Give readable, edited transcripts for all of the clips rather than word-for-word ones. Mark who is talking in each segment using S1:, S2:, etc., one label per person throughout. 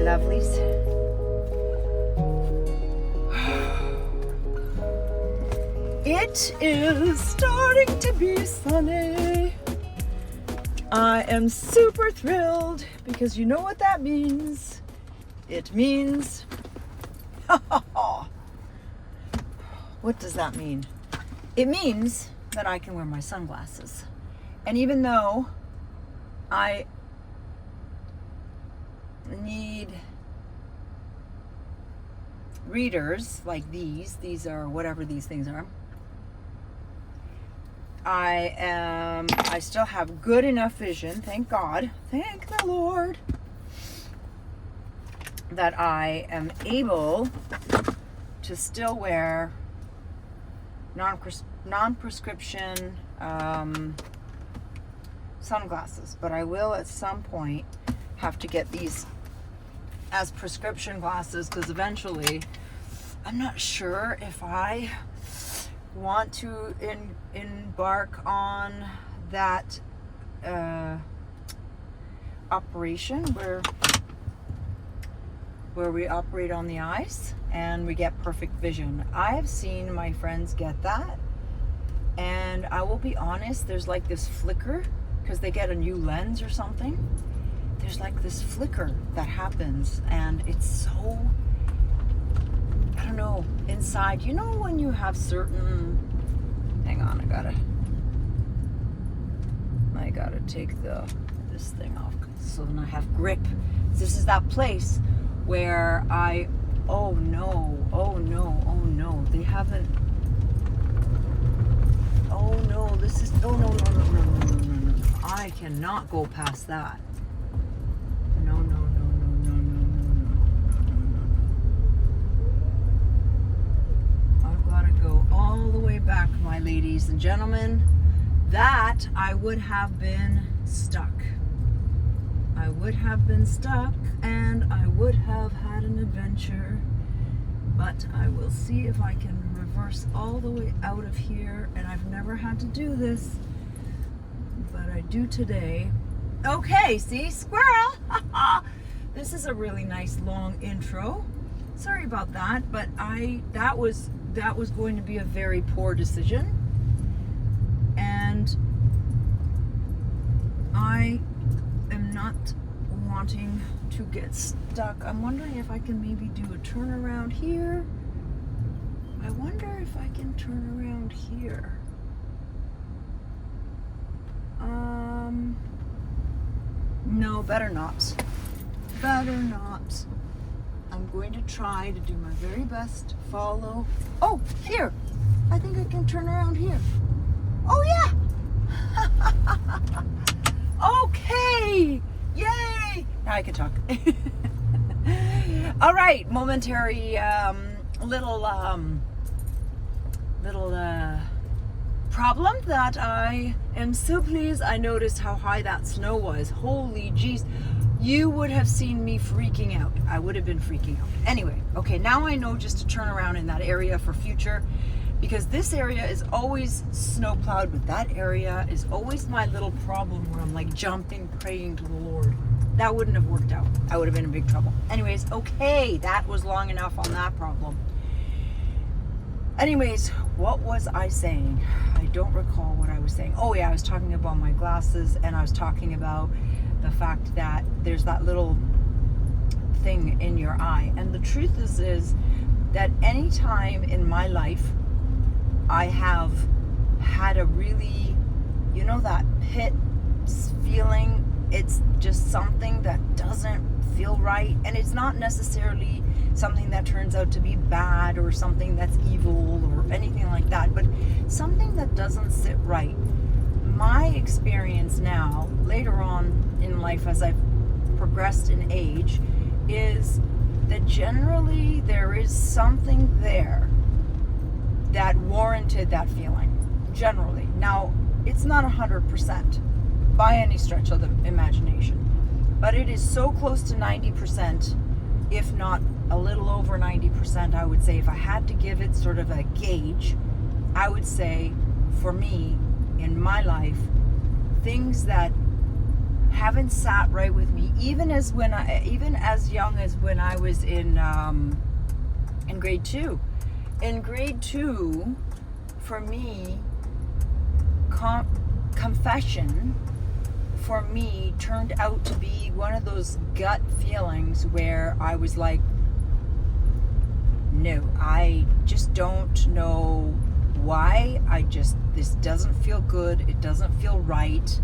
S1: lovelies. It is starting to be sunny. I am super thrilled because you know what that means. It means, what does that mean? It means that I can wear my sunglasses. And even though I need readers like these are whatever these things are, I still have good enough vision, thank God, thank the Lord, that I am able to still wear non-prescription sunglasses. But I will at some point have to get these as prescription glasses, because eventually I'm not sure if I want to embark on that operation where we operate on the eyes and we get perfect vision. I have seen my friends get that, and I will be honest, there's like this flicker because they get a new lens or something. There's like this flicker that happens, and it's so, I don't know, inside. You know when you have certain, hang on, I gotta take this thing off so then I have grip. This is that place where oh no, they haven't, no, I cannot go past that. No. I've got to go all the way back, my ladies and gentlemen. That I would have been stuck. And I would have had an adventure. But I will see if I can reverse all the way out of here. And I've never had to do this, but I do today. Okay, see, squirrel. This is a really nice long intro. Sorry about that, but that was going to be a very poor decision, and I am not wanting to get stuck. I'm wondering if I can maybe do a turnaround here. I wonder if I can turn around here. No, better not. I'm going to try to do my very best to follow. Oh, here. I think I can turn around here. Oh, yeah. Okay. Yay. Now I can talk. All right. Momentary little problem that I am so pleased I noticed how high that snow was. Holy jeez. You would have seen me freaking out. I would have been freaking out. Anyway, okay, now I know just to turn around in that area for future, because this area is always snow plowed, but that area is always my little problem where I'm like jumping, praying to the Lord. That wouldn't have worked out. I would have been in big trouble. Anyways, okay, that was long enough on that problem. Anyways, what was I saying? I don't recall what I was saying. Oh yeah, I was talking about my glasses, and I was talking about the fact that there's that little thing in your eye. And the truth is that any time in my life I have had a really, you know, that pit feeling, it's just something that doesn't feel right, and it's not necessarily something that turns out to be bad or something that's evil or anything like that, but something that doesn't sit right. My experience now, later on in life as I've progressed in age, is that generally there is something there that warranted that feeling, generally. Now, it's not 100% by any stretch of the imagination, but it is so close to 90%, if not a little over 90%, I would say. If I had to give it sort of a gauge, I would say, for me, in my life, things that haven't sat right with me, even as young as when I was in grade 2. In grade 2, for me, confession for me turned out to be one of those gut feelings where I was like, no, I just don't know why. This doesn't feel good. It doesn't feel right.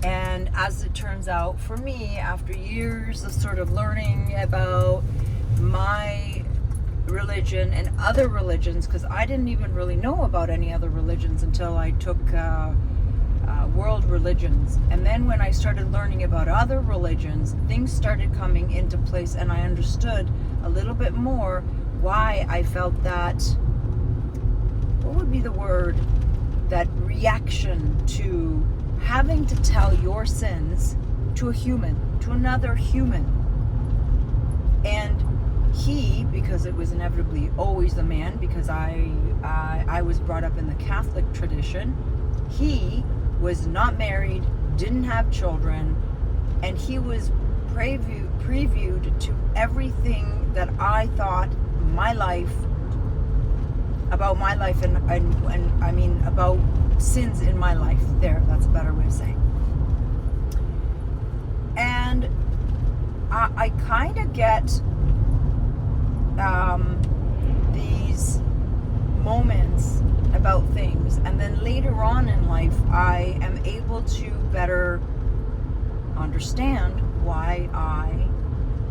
S1: And as it turns out, for me, after years of sort of learning about my religion and other religions, because I didn't even really know about any other religions until I took world religions. And then when I started learning about other religions, things started coming into place, and I understood a little bit more why I felt that, what would be the word, that reaction to having to tell your sins to a human, to another human. And he, because it was inevitably always the man, because I was brought up in the Catholic tradition, he was not married, didn't have children, and he was previewed to everything that I thought about my life and I mean about sins in my life. That's a better way of saying. And I kind of get these moments about things, and then later on in life I am able to better understand why I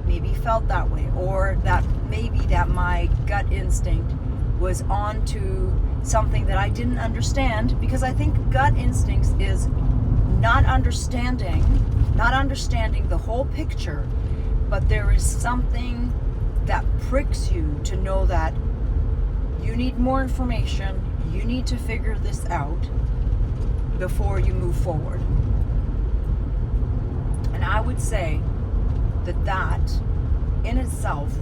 S1: maybe felt that way, or that maybe that my gut instinct was on to something that I didn't understand, because I think gut instincts is not understanding the whole picture, but there is something that pricks you to know that you need more information, you need to figure this out before you move forward. And I would say that in itself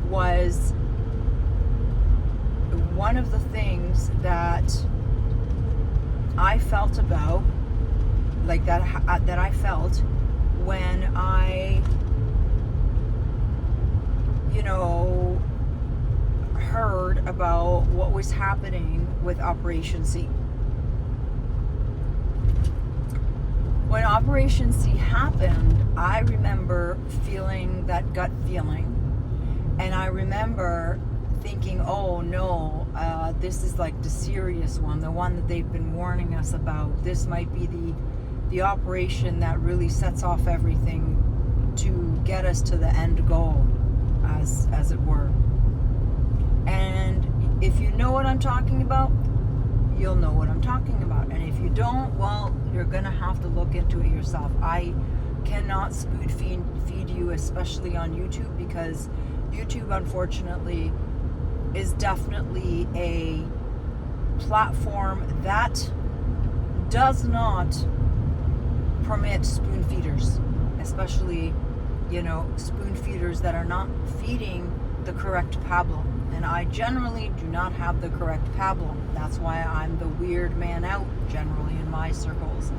S1: was one of the things that I felt about, like that I felt when I, heard about what was happening with Operation C. When Operation C happened, I remember feeling that gut feeling, and I remember thinking, oh no, this is like the serious one, the one that they've been warning us about. This might be the operation that really sets off everything to get us to the end goal, as it were. And if you know what I'm talking about, you'll know what I'm talking about. And if you don't, well, you're gonna have to look into it yourself. I cannot spoon feed you, especially on YouTube, because YouTube, unfortunately, is definitely a platform that does not permit spoon feeders, especially, spoon feeders that are not feeding the correct pablum. And I generally do not have the correct pablum. That's why I'm the weird man out generally in my circles.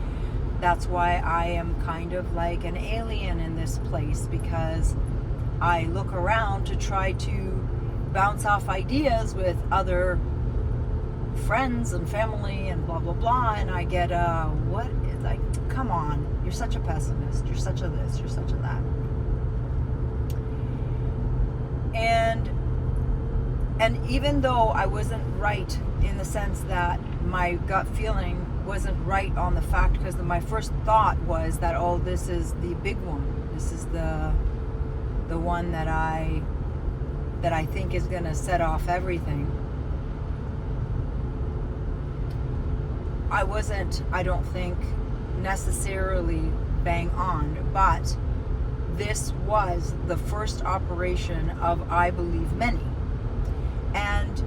S1: That's why I am kind of like an alien in this place, because I look around to try to bounce off ideas with other friends and family and blah blah blah, and I get what, like, come on, you're such a pessimist, you're such a this, you're such a that. And even though I wasn't right in the sense that my gut feeling wasn't right on the fact, because my first thought was that, oh, this is the big one, this is the one that I think is going to set off everything. I wasn't, I don't think, necessarily bang on, but this was the first operation of, I believe, many. And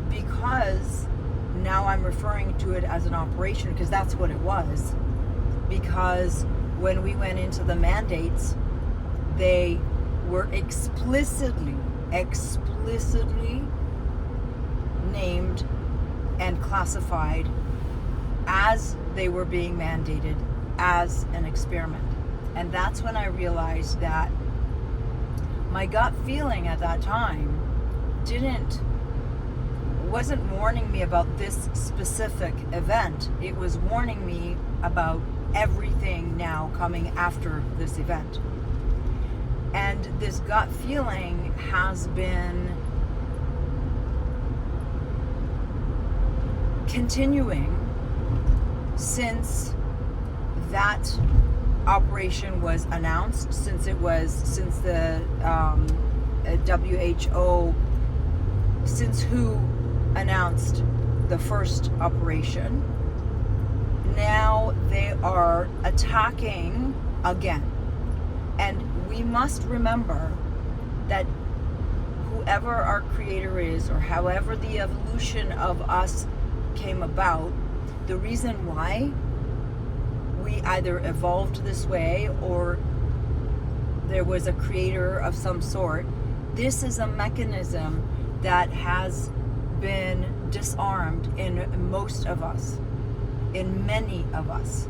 S1: because now I'm referring to it as an operation, because that's what it was, because when we went into the mandates, they were explicitly named and classified as they were being mandated as an experiment. And that's when I realized that my gut feeling at that time wasn't warning me about this specific event. It was warning me about everything now coming after this event. And this gut feeling has been continuing since that operation was announced, since the WHO, since WHO announced the first operation. Now they are attacking again. And we must remember that whoever our creator is, or however the evolution of us came about, the reason why we either evolved this way or there was a creator of some sort, this is a mechanism that has been disarmed in most of us, in many of us.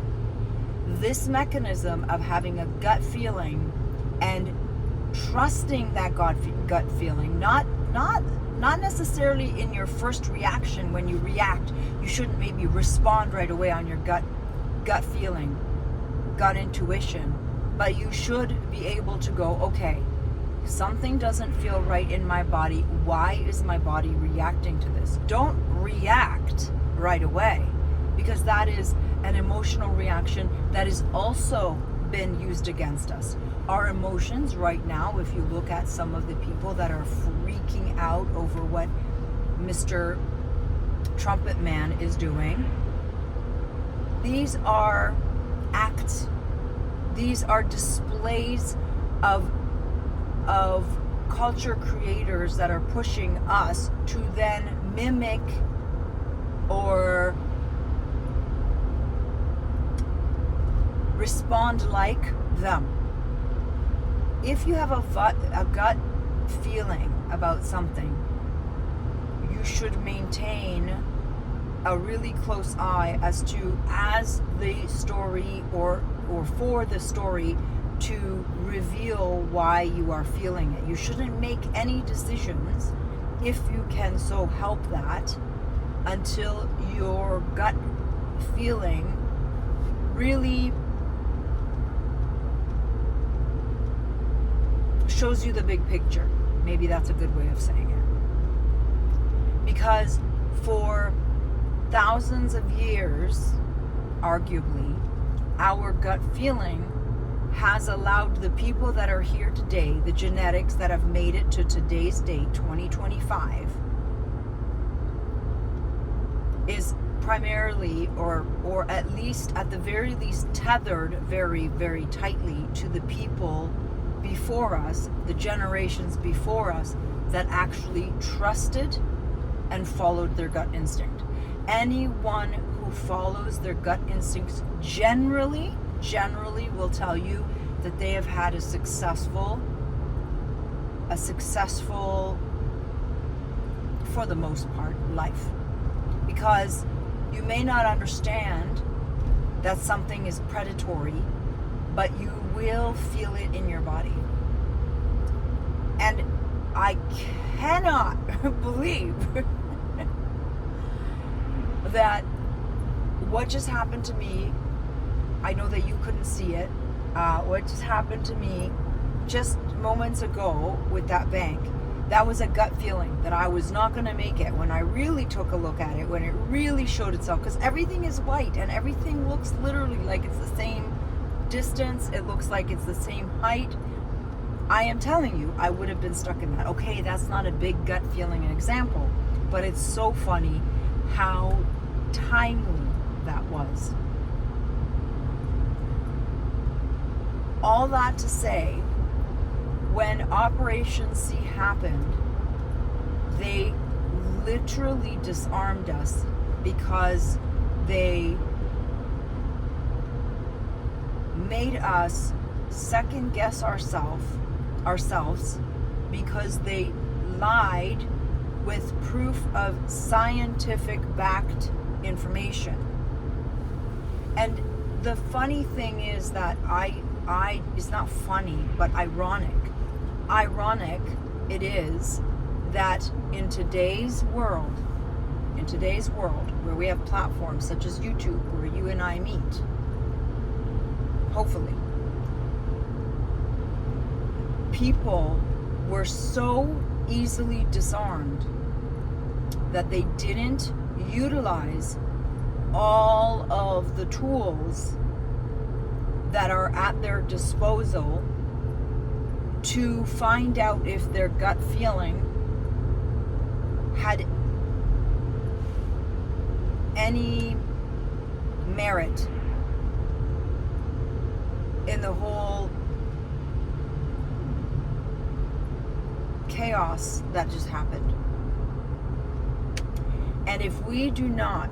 S1: This mechanism of having a gut feeling and trusting that gut feeling, not necessarily in your first reaction. When you react, you shouldn't maybe respond right away on your gut feeling, gut intuition, but you should be able to go, okay, something doesn't feel right in my body. Why is my body reacting to this? Don't react right away, because that is an emotional reaction that has also been used against us. Our emotions right now, if you look at some of the people that are freaking out over what Mr. Trumpet Man is doing, these are acts, these are displays of culture creators that are pushing us to then mimic or respond like them. If you have a gut feeling about something, you should maintain a really close eye as the story or for the story to reveal why you are feeling it. You shouldn't make any decisions, if you can so help that, until your gut feeling really shows you the big picture. Maybe that's a good way of saying it. Because for thousands of years, arguably, our gut feeling has allowed the people that are here today, the genetics that have made it to today's date, 2025, is primarily, or at least, at the very least, tethered very, very tightly to the people before us, the generations before us, that actually trusted and followed their gut instinct. Anyone who follows their gut instincts generally will tell you that they have had a successful, for the most part, life. Because you may not understand that something is predatory, but you will feel it in your body. And I cannot believe that what just happened to me, I know that you couldn't see it, what just happened to me just moments ago with that bank, that was a gut feeling that I was not going to make it. When I really took a look at it, when it really showed itself, because everything is white and everything looks literally like it's the same distance, it looks like it's the same height, I am telling you, I would have been stuck in that. Okay, that's not a big gut feeling example, but it's so funny how timely that was. All that to say, when Operation C happened, they literally disarmed us because they made us second guess ourselves because they lied with proof of scientific backed information. And the funny thing is that it's not funny, but ironic it is that in today's world where we have platforms such as YouTube where you and I meet, hopefully, people were so easily disarmed that they didn't utilize all of the tools that are at their disposal to find out if their gut feeling had any merit in the whole chaos that just happened. And if we do not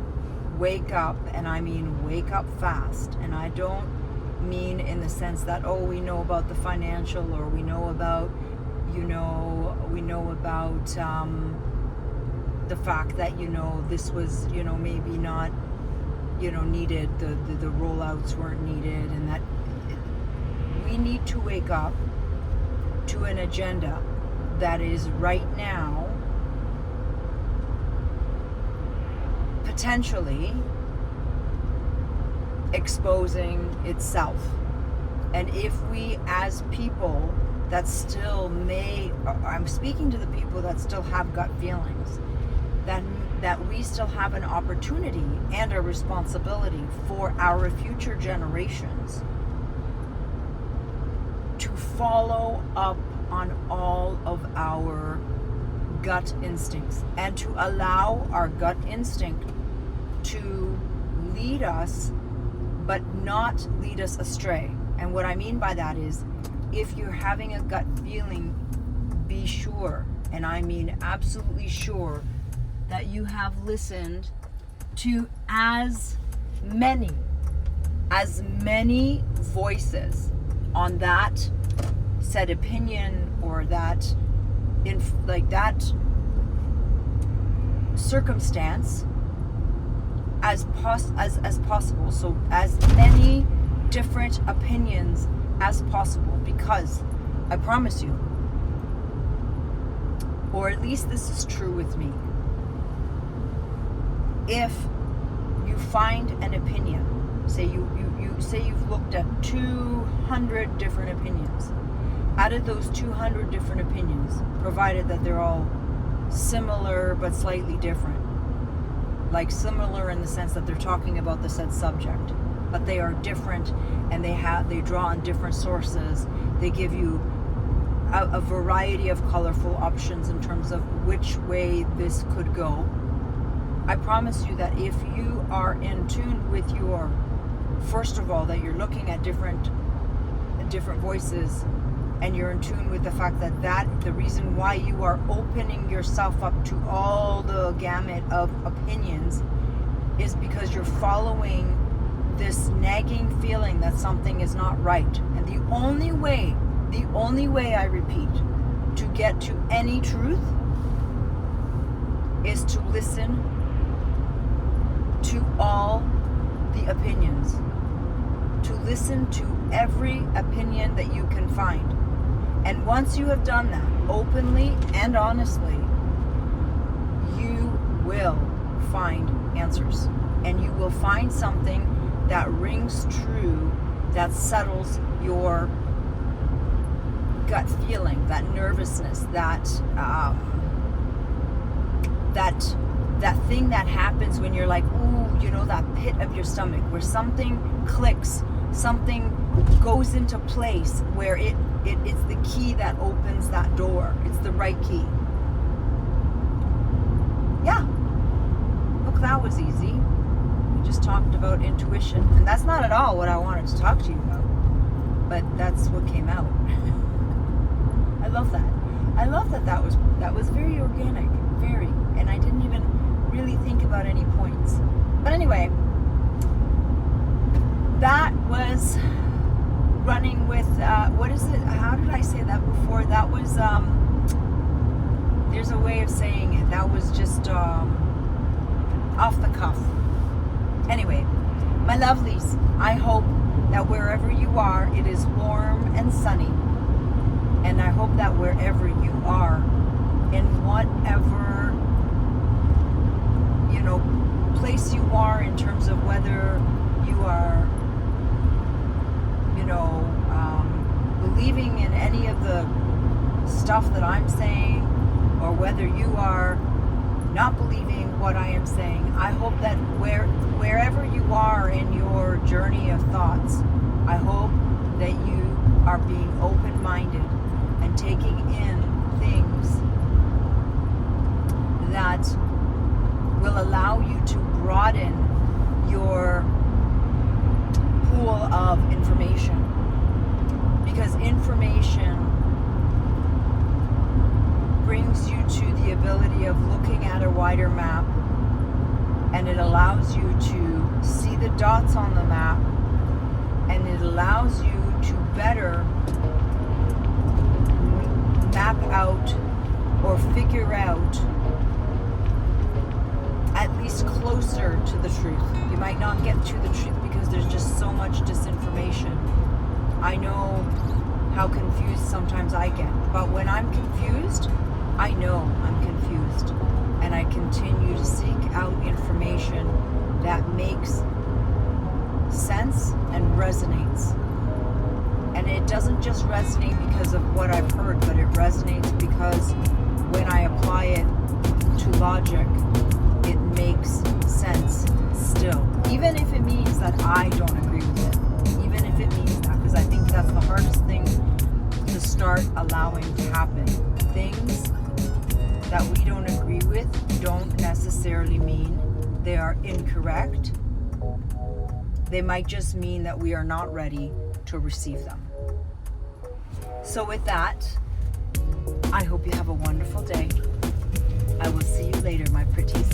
S1: wake up, and I mean wake up fast, and I don't mean in the sense that, oh, we know about the financial, or we know about, the fact that, this was, maybe not, needed, the rollouts weren't needed, and that we need to wake up to an agenda that is right now potentially exposing itself. And if we as people that still I'm speaking to the people that still have gut feelings, that we still have an opportunity and a responsibility for our future generations to follow up on all of our gut instincts and to allow our gut instinct to lead us, but not lead us astray. And what I mean by that is, if you're having a gut feeling, be sure, and I mean absolutely sure, that you have listened to as many voices on that said opinion or that that circumstance as possible. So as many different opinions as possible, because I promise you, or at least this is true with me, if you find an opinion, say you've looked at 200 different opinions, out of those 200 different opinions, provided that they're all similar but slightly different, like similar in the sense that they're talking about the said subject, but they are different, and they draw on different sources. They give you a variety of colorful options in terms of which way this could go. I promise you that if you are in tune with your, first of all, that you're looking at different voices, and you're in tune with the fact that the reason why you are opening yourself up to all the gamut of opinions is because you're following this nagging feeling that something is not right. And the only way, I repeat, to get to any truth is to listen to all the opinions, to listen to every opinion that you can find. And once you have done that openly and honestly, you will find answers, and you will find something that rings true, that settles your gut feeling, that nervousness, that thing that happens when you're like, ooh, that pit of your stomach, where something clicks, something goes into place, where it's the key that opens that door. It's the right key. Yeah. Look, that was easy. We just talked about intuition, and that's not at all what I wanted to talk to you about, but that's what came out. I love that. I love that was very organic, very, and I didn't even really think about any points. But anyway, that was running with, what is it? How did I say that before? That was, there's a way of saying it. That was just off the cuff. Anyway, My lovelies, I hope that wherever you are, it is warm and sunny. And I hope that wherever you are, in whatever, place you are, in terms of whether you are, believing in any of the stuff that I'm saying, or whether you are not believing what I am saying, I hope that wherever you are in your journey of thoughts, I hope that you are being open-minded and taking in things that will allow you to broaden your pool of information. Because information brings you to the ability of looking at a wider map, and it allows you to see the dots on the map, and it allows you to better map out or figure out, at least closer to the truth. You might not get to the truth because there's just so much disinformation. I know how confused sometimes I get, but when I'm confused, I know I'm confused, and I continue to seek out information that makes sense and resonates. And it doesn't just resonate because of what I've heard, but it resonates because when I apply it to logic, it makes sense still. Even if it means that I don't agree with it. Even if it means that, because I think that's the hardest thing to start allowing to happen. Things that we don't agree with don't necessarily mean they are incorrect. They might just mean that we are not ready to receive them. So with that, I hope you have a wonderful day. I will see you later, my pretties.